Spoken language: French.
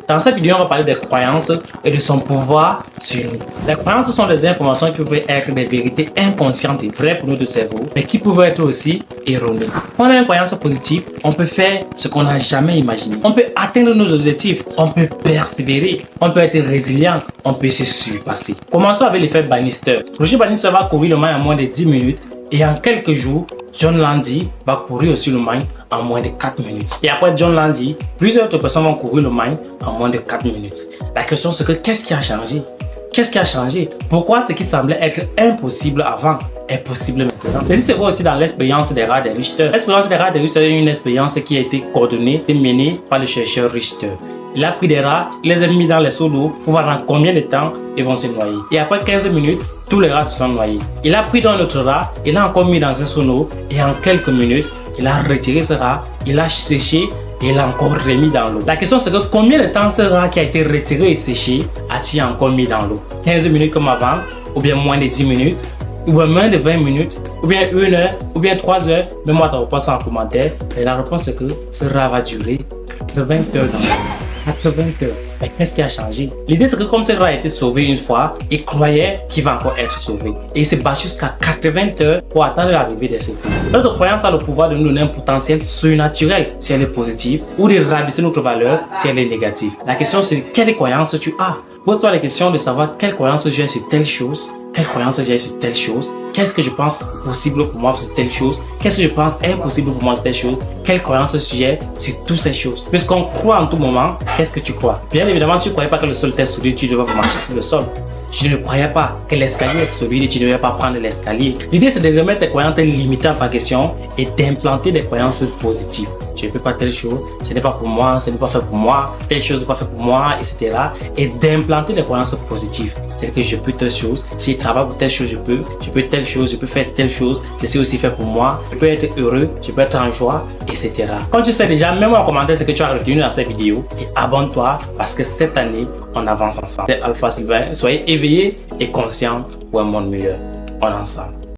Dans cette vidéo, on va parler des croyances et de son pouvoir sur nous. Les croyances sont des informations qui peuvent être des vérités inconscientes et vraies pour notre cerveau, mais qui peuvent être aussi erronées. Quand on a une croyance positive, on peut faire ce qu'on n'a jamais imaginé. On peut atteindre nos objectifs, on peut persévérer, on peut être résilient, on peut se surpasser. Commençons avec l'effet Bannister. Roger Bannister va courir le main en moins de 10 minutes et en quelques jours, John Landy va courir aussi le Main en moins de 4 minutes. Et après John Landy, plusieurs autres personnes vont courir le Main en moins de 4 minutes. La question c'est que qu'est-ce qui a changé? Qu'est-ce qui a changé? Pourquoi ce qui semblait être impossible avant est possible maintenant? Ceci se voit aussi dans l'expérience des rats de Richter. L'expérience des rats de Richter est une expérience qui a été coordonnée et menée par le chercheur Richter. Il a pris des rats, il les a mis dans les seaux d'eau pour voir dans combien de temps ils vont se noyer. Et après 15 minutes, tous les rats se sont noyés. Il a pris dans notre rat, il a encore mis dans un seau d'eau et en quelques minutes, il a retiré ce rat, il a séché et il a encore remis dans l'eau. La question c'est que combien de temps ce rat qui a été retiré et séché a-t-il encore mis dans l'eau? 15 minutes comme avant, ou bien moins de 10 minutes, ou bien moins de 20 minutes, ou bien 1 heure, ou bien 3 heures. Mets-moi ta réponse en commentaire. Et la réponse c'est que ce rat va durer 80 heures dans l'eau. 80 heures. Mais qu'est-ce qui a changé? L'idée c'est que comme ce rat a été sauvé une fois, il croyait qu'il va encore être sauvé. Et il s'est battu jusqu'à 80 heures pour attendre l'arrivée des secours. Notre croyance a le pouvoir de nous donner un potentiel surnaturel si elle est positive ou de rabaisser notre valeur si elle est négative. La question c'est quelle croyance tu as? Pose-toi la question de savoir quelle croyance j'ai sur telle chose, quelle croyance j'ai sur telle chose, qu'est-ce que je pense possible pour moi sur telle chose, qu'est-ce que je pense impossible pour moi sur telle chose, quelle croyance j'ai sur toutes ces choses. Puisqu'on croit en tout moment, qu'est-ce que tu crois? Bien évidemment, tu ne croyais pas que le sol était solide, tu devais marcher sur le sol. Je ne croyais pas que l'escalier est solide et tu ne devais pas prendre l'escalier. L'idée c'est de remettre tes croyances limitantes en question et d'implanter des croyances positives. Je ne fais pas telle chose, ce n'est pas pour moi, ce n'est pas fait pour moi, telle chose n'est pas fait pour moi, etc. Et d'implanter des croyances positives, telles que je peux telle chose, si je travaille pour telle chose, je peux telle chose, je peux faire telle chose, ceci aussi fait pour moi, je peux être heureux, je peux être en joie, etc. Quand tu sais déjà, mets-moi en commentaire ce que tu as retenu dans cette vidéo et abonne-toi parce que cette année, on avance ensemble. C'est Alpha Sylvain, soyez éveillés et conscients pour un monde meilleur. On est ensemble.